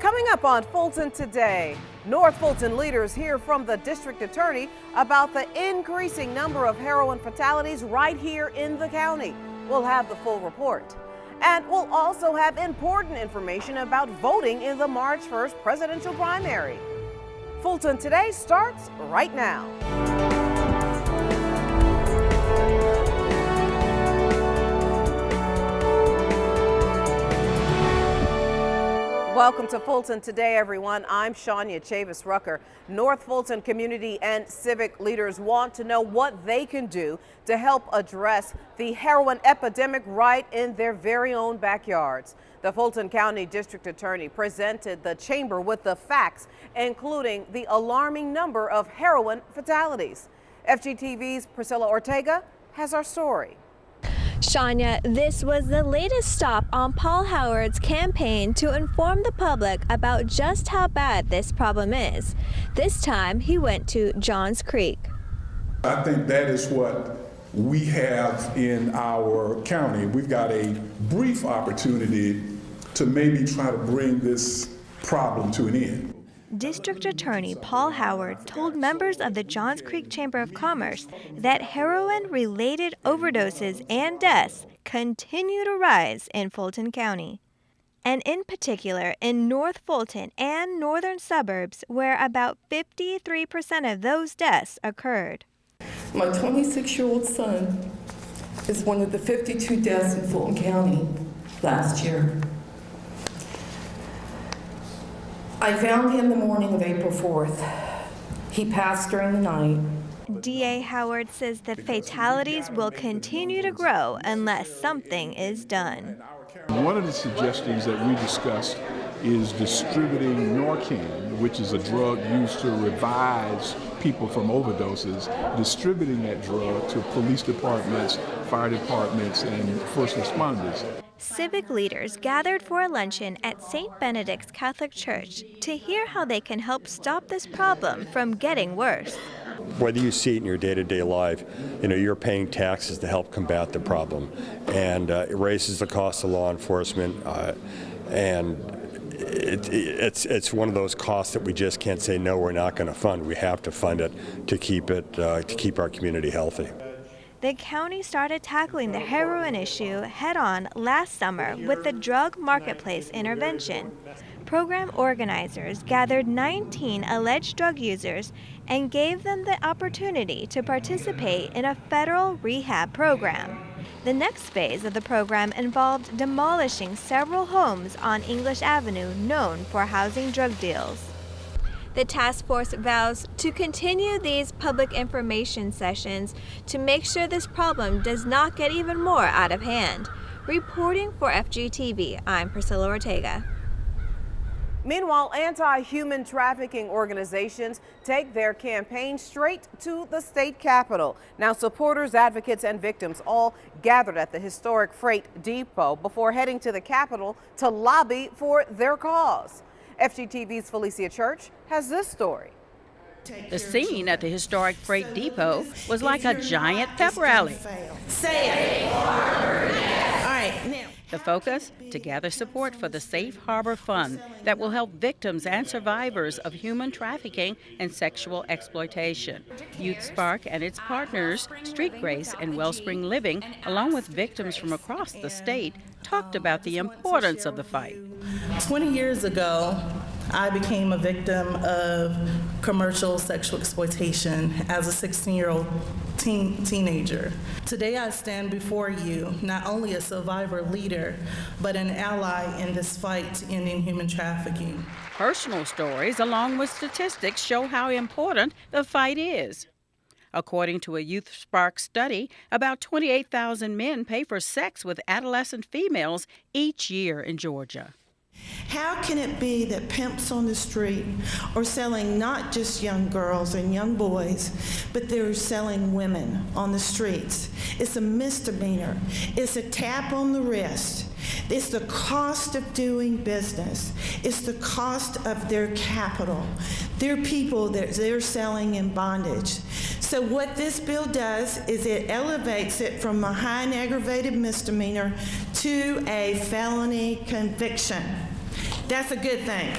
Coming up on Fulton Today, North Fulton leaders hear from the district attorney about the increasing number of heroin fatalities right here in the county. We'll have the full report. And we'll also have important information about voting in the March 1st presidential primary. Fulton Today starts right now. Welcome to Fulton Today, everyone. I'm SHAUNYA CHAVIS-RUCKER. North Fulton community and civic leaders want to know what they can do to help address the heroin epidemic right in their very own backyards. The Fulton County District Attorney presented the chamber with the facts, including the alarming number of heroin fatalities. FGTV's Priscilla Ortega has our story. SHAUNYA, this was the latest stop on Paul Howard's campaign to inform the public about just how bad this problem is. This time, he went to Johns Creek. I think that is what we have in our county. We've got a brief opportunity to maybe try to bring this problem to an end. District Attorney Paul Howard told members of the Johns Creek Chamber of Commerce that heroin-related overdoses and deaths continue to rise in Fulton County, and in particular in North Fulton and northern suburbs, where about 53% of those deaths occurred. My 26-year-old son is one of the 52 deaths in Fulton County last year. I found him the morning of April 4th. He passed during the night. DA Howard says the fatalities will continue to grow unless something is done. One of the suggestions that we discussed is distributing Narcan, which is a drug used to revive people from overdoses, distributing that drug to police departments, fire departments, and first responders. Civic leaders gathered for a luncheon at St. Benedict's Catholic Church to hear how they can help stop this problem from getting worse. Whether you see it in your day-to-day life, you're paying taxes to help combat the problem, and it raises the cost of law enforcement, and it's one of those costs that we just can't say no, we're not going to fund. We have to fund it to keep our community healthy. The county started tackling the heroin issue head-on last summer with the drug marketplace intervention. Program organizers gathered 19 alleged drug users and gave them the opportunity to participate in a federal rehab program. The next phase of the program involved demolishing several homes on English Avenue known for housing drug deals. The task force vows to continue these public information sessions to make sure this problem does not get even more out of hand. Reporting for FGTV, I'm Priscilla Ortega. Meanwhile, anti-human trafficking organizations take their campaign straight to the state capitol. Now, supporters, advocates, and victims all gathered at the historic freight depot before heading to the capitol to lobby for their cause. FGTV's Felicia has this story. The scene at the historic freight depot was like a giant pep rally. Say it. All right, now. The focus? To gather support for the Safe Harbor Fund that will help victims and survivors of human trafficking and sexual exploitation. Youth Spark and its partners, Street Grace and Wellspring Living, along with victims from across the state, talked about the importance of the fight. 20 years ago, I became a victim of commercial sexual exploitation as a 16-year-old teenager. Today I stand before you not only a survivor leader, but an ally in this fight to ending human trafficking. Personal stories along with statistics show how important the fight is. According to a Youth Spark study, about 28,000 men pay for sex with adolescent females each year in Georgia. How can it be that pimps on the street are selling not just young girls and young boys, but they're selling women on the streets? It's a misdemeanor. It's a tap on the wrist. It's the cost of doing business. It's the cost of their capital. They're people that they're selling in bondage. So what this bill does is it elevates it from a high and aggravated misdemeanor to a felony conviction. That's a good thing.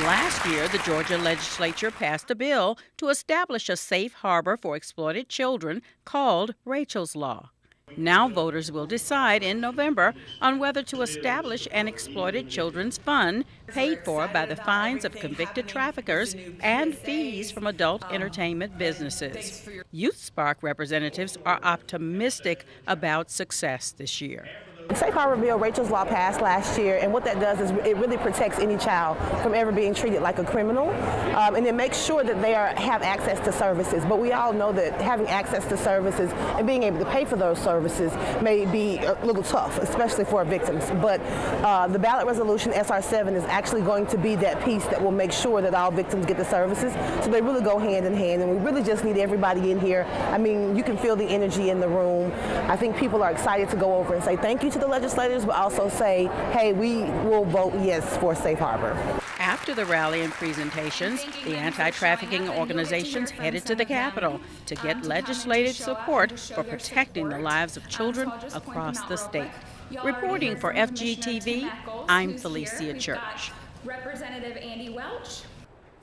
Last year, the Georgia legislature passed a bill to establish a safe harbor for exploited children called Rachel's Law. Now voters will decide in November on whether to establish an exploited children's fund paid for by the fines of convicted traffickers and fees from adult entertainment businesses. Youth Spark representatives are optimistic about success this year. Safe Harbor Bill, Rachel's Law, passed last year, and what that does is it really protects any child from ever being treated like a criminal, and it makes sure that they have access to services. But we all know that having access to services and being able to pay for those services may be a little tough, especially for victims. But the ballot resolution, SR 7, is actually going to be that piece that will make sure that all victims get the services. So they really go hand in hand, and we really just need everybody in here. I mean, you can feel the energy in the room. I think people are excited to go over and say thank you to the legislators, but also say, hey, we will vote yes for Safe Harbor. After the rally and presentations, the anti-trafficking organizations headed to the Capitol to get legislative support for protecting the lives of children across the state. Reporting for FGTV, I'm Felicia Church. Representative Andy Welch.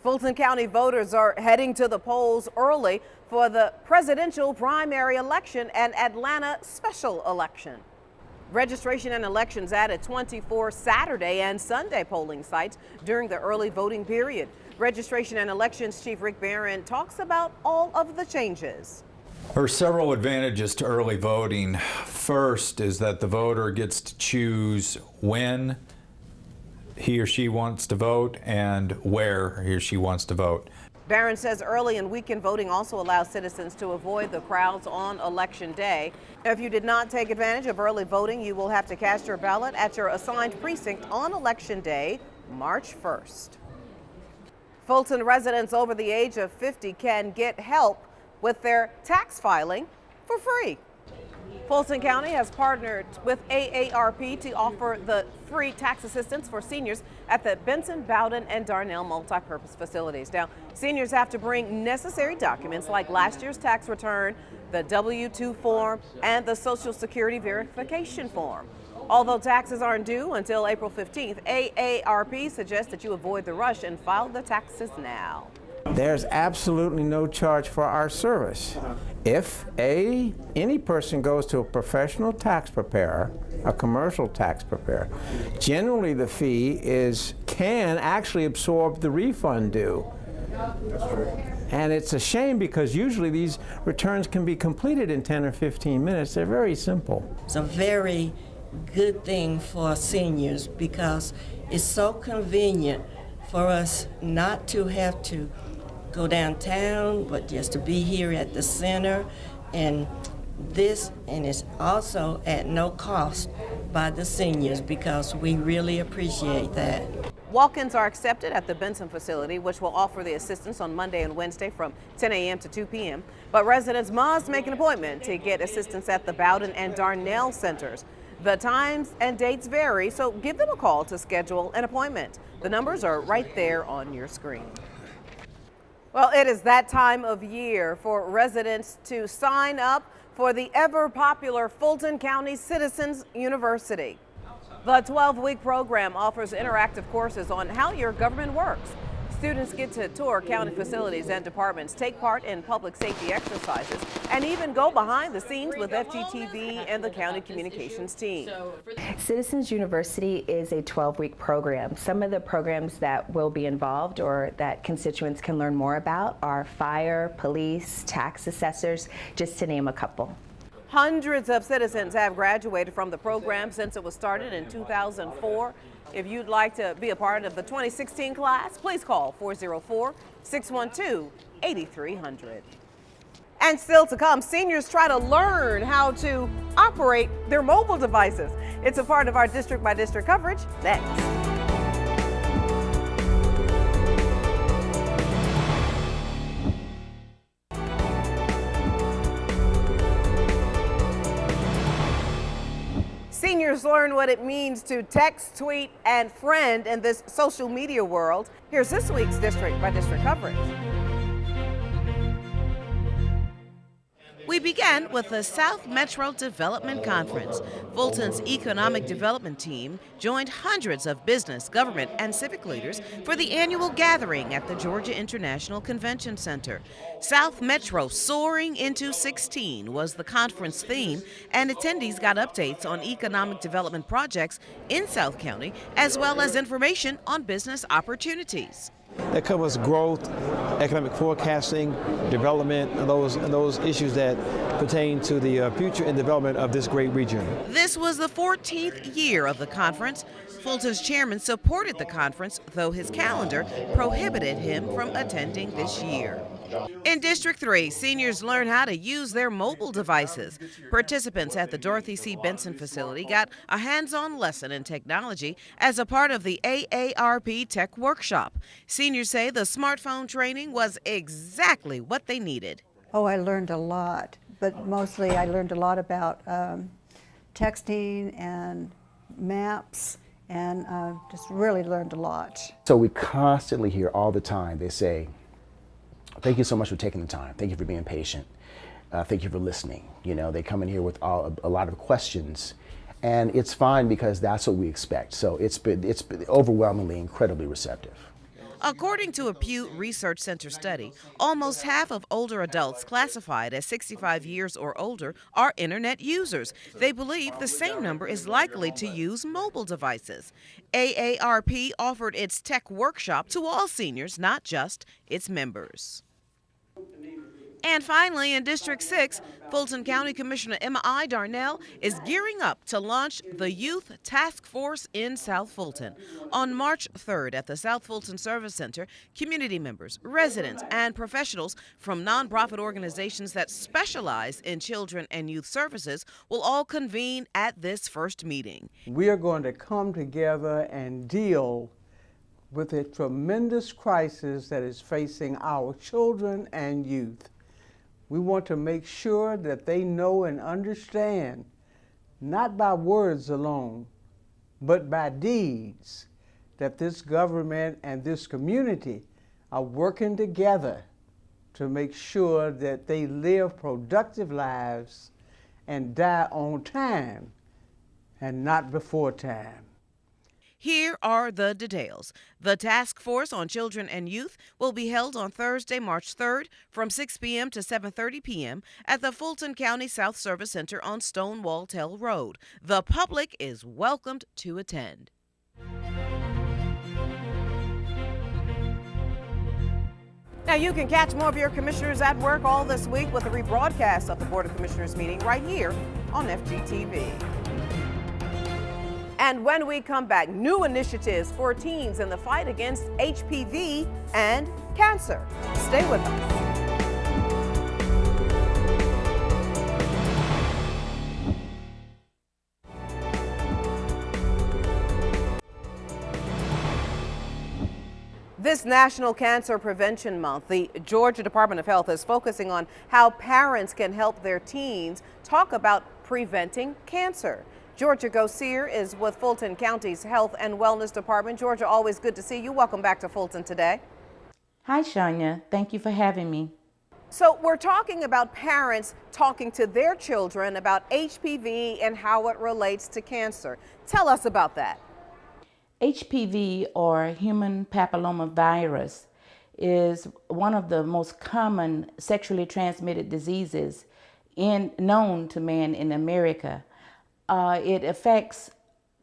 Fulton County voters are heading to the polls early for the presidential primary election and Atlanta special election. Registration and elections added 24 Saturday and Sunday polling sites during the early voting period. Registration and Elections Chief Rick Barron talks about all of the changes. There are several advantages to early voting. First is that the voter gets to choose when he or she wants to vote and where he or she wants to vote. Barron says early and weekend voting also allows citizens to avoid the crowds on Election Day. If you did not take advantage of early voting, you will have to cast your ballot at your assigned precinct on Election Day, March 1st. Fulton residents over the age of 50 can get help with their tax filing for free. Fulton County has partnered with AARP to offer the free tax assistance for seniors at the Benson, Bowden, and Darnell multipurpose facilities. Now, seniors have to bring necessary documents like last year's tax return, the W-2 form, and the Social Security verification form. Although taxes aren't due until April 15th, AARP suggests that you avoid the rush and file the taxes now. There's absolutely no charge for our service. If any person goes to a professional tax preparer, a commercial tax preparer, generally the fee can actually absorb the refund due. And it's a shame because usually these returns can be completed in 10 or 15 minutes. They're very simple. It's a very good thing for seniors because it's so convenient for us not to have to go downtown, but just to be here at the center, and it's also at no cost by the seniors because we really appreciate that. Walk-ins are accepted at the Benson facility, which will offer the assistance on Monday and Wednesday from 10 a.m. to 2 p.m. But residents must make an appointment to get assistance at the Bowden and Darnell centers. The times and dates vary, so give them a call to schedule an appointment. The numbers are right there on your screen. Well, it is that time of year for residents to sign up for the ever-popular Fulton County Citizens University. The 12-week program offers interactive courses on how your government works. Students get to tour county facilities and departments, take part in public safety exercises, and even go behind the scenes with FGTV and the county communications team. Citizens University is a 12-week program. Some of the programs that will be involved or that constituents can learn more about are fire, police, tax assessors, just to name a couple. Hundreds of citizens have graduated from the program since it was started in 2004. If you'd like to be a part of the 2016 class, please call 404-612-8300. And still to come, seniors try to learn how to operate their mobile devices. It's a part of our district by district coverage next. Seniors learn what it means to text, tweet, and friend in this social media world. Here's this week's District by District coverage. We began with the South Metro Development Conference. Fulton's economic development team joined hundreds of business, government, and civic leaders for the annual gathering at the Georgia International Convention Center. South Metro Soaring into 16 was the conference theme, and attendees got updates on economic development projects in South County, as well as information on business opportunities. That covers growth, economic forecasting, development, and those issues that pertain to the future and development of this great region. This was the 14th year of the conference. Fulton's chairman supported the conference, though his calendar prohibited him from attending this year. In District 3, seniors learn how to use their mobile devices. Participants at the Dorothy C. Benson facility got a hands-on lesson in technology as a part of the AARP Tech Workshop. Seniors say the smartphone training was exactly what they needed. Oh, I learned a lot, but mostly I learned a lot about texting and maps, and just really learned a lot. So we constantly hear all the time, they say, thank you so much for taking the time. Thank you for being patient. Thank you for listening. You know, they come in here with a lot of questions, and it's fine because that's what we expect. So it's been overwhelmingly incredibly receptive. According to a Pew Research Center study, almost half of older adults classified as 65 years or older are internet users. They believe the same number is likely to use mobile devices. AARP offered its tech workshop to all seniors, not just its members. And finally, in District 6, Fulton County Commissioner Emma I. Darnell is gearing up to launch the Youth Task Force in South Fulton. On March 3rd at the South Fulton Service Center, community members, residents, and professionals from nonprofit organizations that specialize in children and youth services will all convene at this first meeting. We are going to come together and deal with a tremendous crisis that is facing our children and youth. We want to make sure that they know and understand, not by words alone, but by deeds, that this government and this community are working together to make sure that they live productive lives and die on time and not before time. Here are the details. The Task Force on Children and Youth will be held on Thursday, March 3rd from 6 p.m. to 7:30 p.m. at the Fulton County South Service Center on Stonewall Tell Road. The public is welcomed to attend. Now, you can catch more of your commissioners at work all this week with a rebroadcast of the Board of Commissioners meeting right here on FGTV. And when we come back, new initiatives for teens in the fight against HPV and cancer. Stay with us. This National Cancer Prevention Month, the Georgia Department of Health is focusing on how parents can help their teens talk about preventing cancer. Georgia GOSEER is with Fulton County's Health and Wellness Department. Georgia, always good to see you. Welcome back to Fulton Today. Hi, SHAUNYA. Thank you for having me. So we're talking about parents talking to their children about HPV and how it relates to cancer. Tell us about that. HPV, or human papillomavirus, is one of the most common sexually transmitted diseases known to man in America. It affects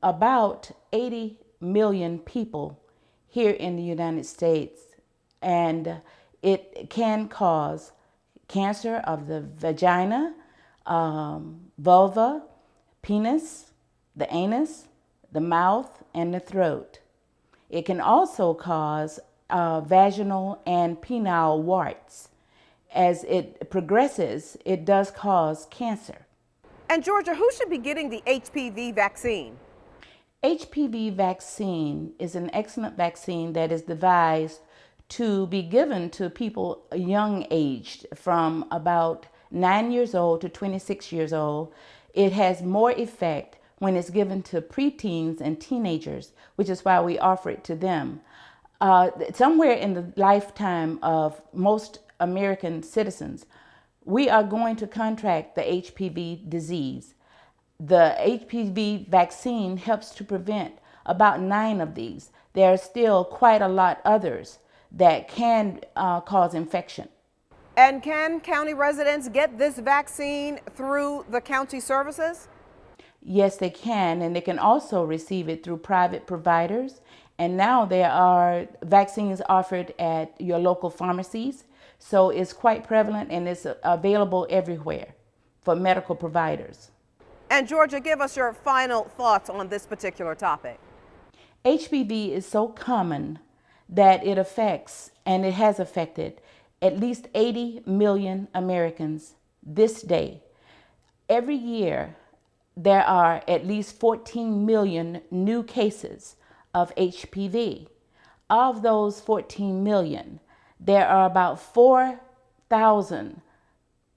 about 80 million people here in the United States, and it can cause cancer of the vagina, vulva, penis, the anus, the mouth, and the throat. It can also cause vaginal and penile warts. As it progresses, it does cause cancer. And Georgia, who should be getting the HPV vaccine? HPV vaccine is an excellent vaccine that is devised to be given to people young aged from about 9 years old to 26 years old. It has more effect when it's given to preteens and teenagers, which is why we offer it to them. Somewhere in the lifetime of most American citizens, we are going to contract the HPV disease. The HPV vaccine helps to prevent about 9 of these. There are still quite a lot others that can cause infection. And can county residents get this vaccine through the county services? Yes, they can, and they can also receive it through private providers. And now there are vaccines offered at your local pharmacies. So it's quite prevalent and it's available everywhere for medical providers. And Georgia, give us your final thoughts on this particular topic. HPV is so common that it affects, and it has affected, at least 80 million Americans this day. Every year, there are at least 14 million new cases of HPV. Of those 14 million, there are about 4,000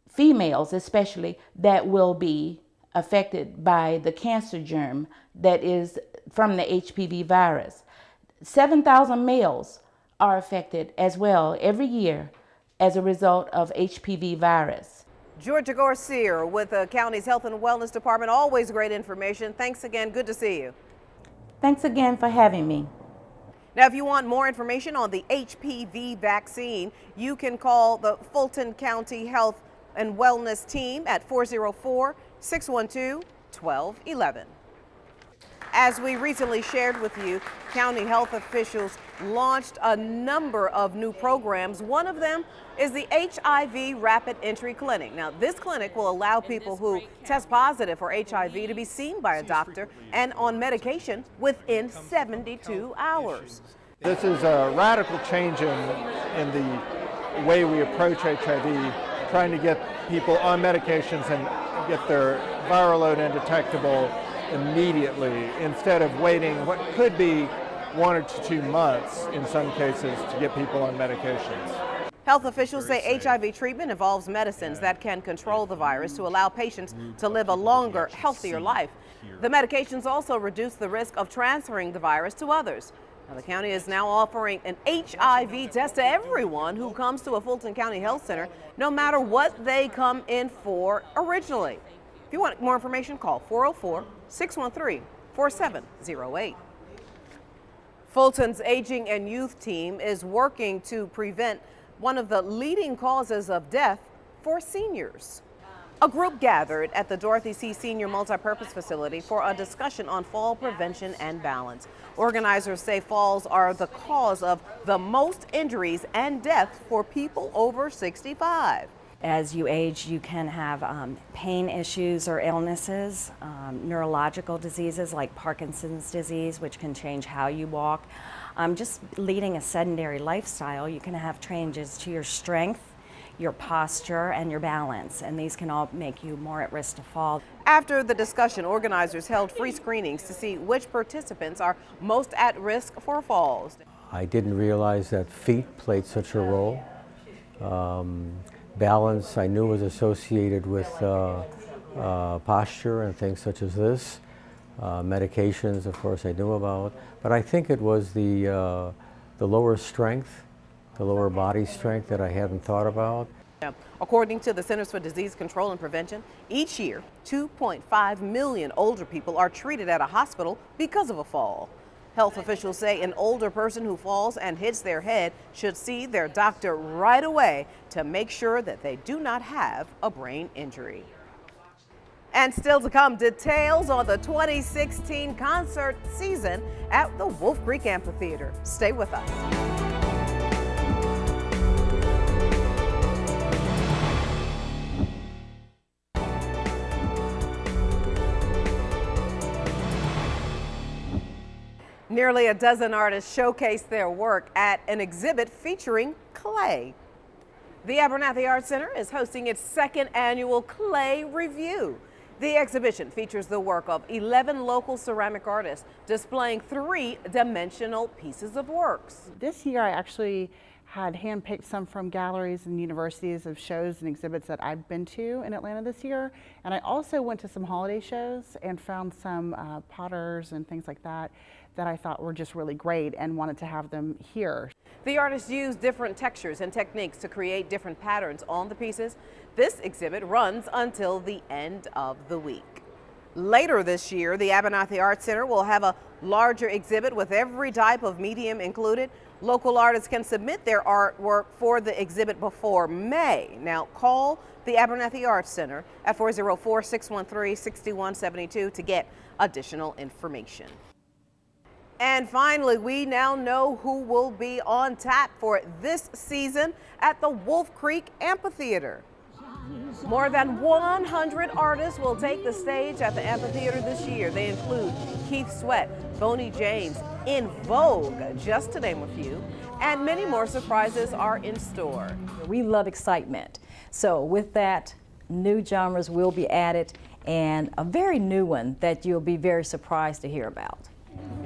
females especially that will be affected by the cancer germ that is from the HPV virus. 7,000 males are affected as well every year as a result of HPV virus. Georgia GOSEER with the county's Health and Wellness Department. Always great information. Thanks again. Good to see you. Thanks again for having me. Now, if you want more information on the HPV vaccine, you can call the Fulton County Health and Wellness Team at 404-612-1211. As we recently shared with you, county health officials launched a number of new programs. One of them is the HIV Rapid Entry Clinic. Now, this clinic will allow people who test positive for HIV to be seen by a doctor and on medication within 72 hours. This is a radical change in the way we approach HIV, trying to get people on medications and get their viral load undetectable immediately instead of waiting what could be 1 or 2 months in some cases to get people on medications. Health officials say HIV treatment involves medicines that can control the virus to allow patients to live a longer, healthier life. The medications also reduce the risk of transferring the virus to others. Now, the county is now offering an HIV test to everyone who comes to a Fulton County Health Center, no matter what they come in for originally. If you want more information, call 404-613-4708. Fulton's Aging and Youth Team is working to prevent one of the leading causes of death for seniors. A group gathered at the Dorothy C. Senior Multipurpose Facility for a discussion on fall prevention and balance. Organizers say falls are the cause of the most injuries and deaths for people over 65. As you age, you can have pain issues or illnesses, neurological diseases like Parkinson's disease, which can change how you walk. Just leading a sedentary lifestyle, you can have changes to your strength, your posture, and your balance, and these can all make you more at risk to fall. After the discussion, organizers held free screenings to see which participants are most at risk for falls. I didn't realize that feet played such a role. Balance I knew was associated with posture and things such as this. Medications, of course, I knew about, but I think it was the lower strength, the lower body strength that I hadn't thought about. According to the Centers for Disease Control and Prevention, each year 2.5 million older people are treated at a hospital because of a fall. Health officials say an older person who falls and hits their head should see their doctor right away to make sure that they do not have a brain injury. And still to come, details on the 2016 concert season at the Wolf Creek Amphitheater. Stay with us. Nearly a dozen artists showcased their work at an exhibit featuring clay. The Abernathy Art Center is hosting its second annual Clay Review. The exhibition features the work of 11 local ceramic artists displaying 3-dimensional pieces of works. This year I actually had handpicked some from galleries and universities of shows and exhibits that I've been to in Atlanta this year. And I also went to some holiday shows and found some potters and things like that that I thought were just really great and wanted to have them here. The artists use different textures and techniques to create different patterns on the pieces. This exhibit runs until the end of the week. Later this year, the Abernathy Art Center will have a larger exhibit with every type of medium included. Local artists can submit their artwork for the exhibit before May. Now call the Abernathy Art Center at 404-613-6172 to get additional information. And finally, we now know who will be on tap for this season at the Wolf Creek Amphitheater. More than 100 artists will take the stage at the amphitheater this year. They include Keith Sweat, Boney James, In Vogue, just to name a few, and many more surprises are in store. We love excitement. So with that, new genres will be added, and a very new one that you'll be very surprised to hear about.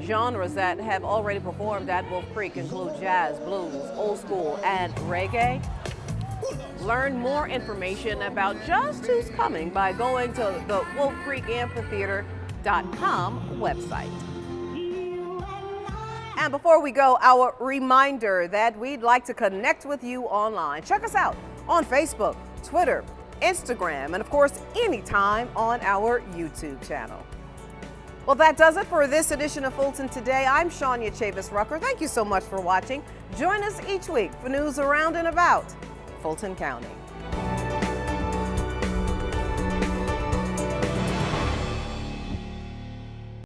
Genres that have already performed at Wolf Creek include jazz, blues, old school, and reggae. Learn more information about just who's coming by going to the wolfcreekamphitheater.com website. And before we go, our reminder that we'd like to connect with you online. Check us out on Facebook, Twitter, Instagram, and of course, anytime on our YouTube channel. Well, that does it for this edition of Fulton Today. I'm Shaunya CHAVIS-RUCKER. Thank you so much for watching. Join us each week for news around and about Fulton County.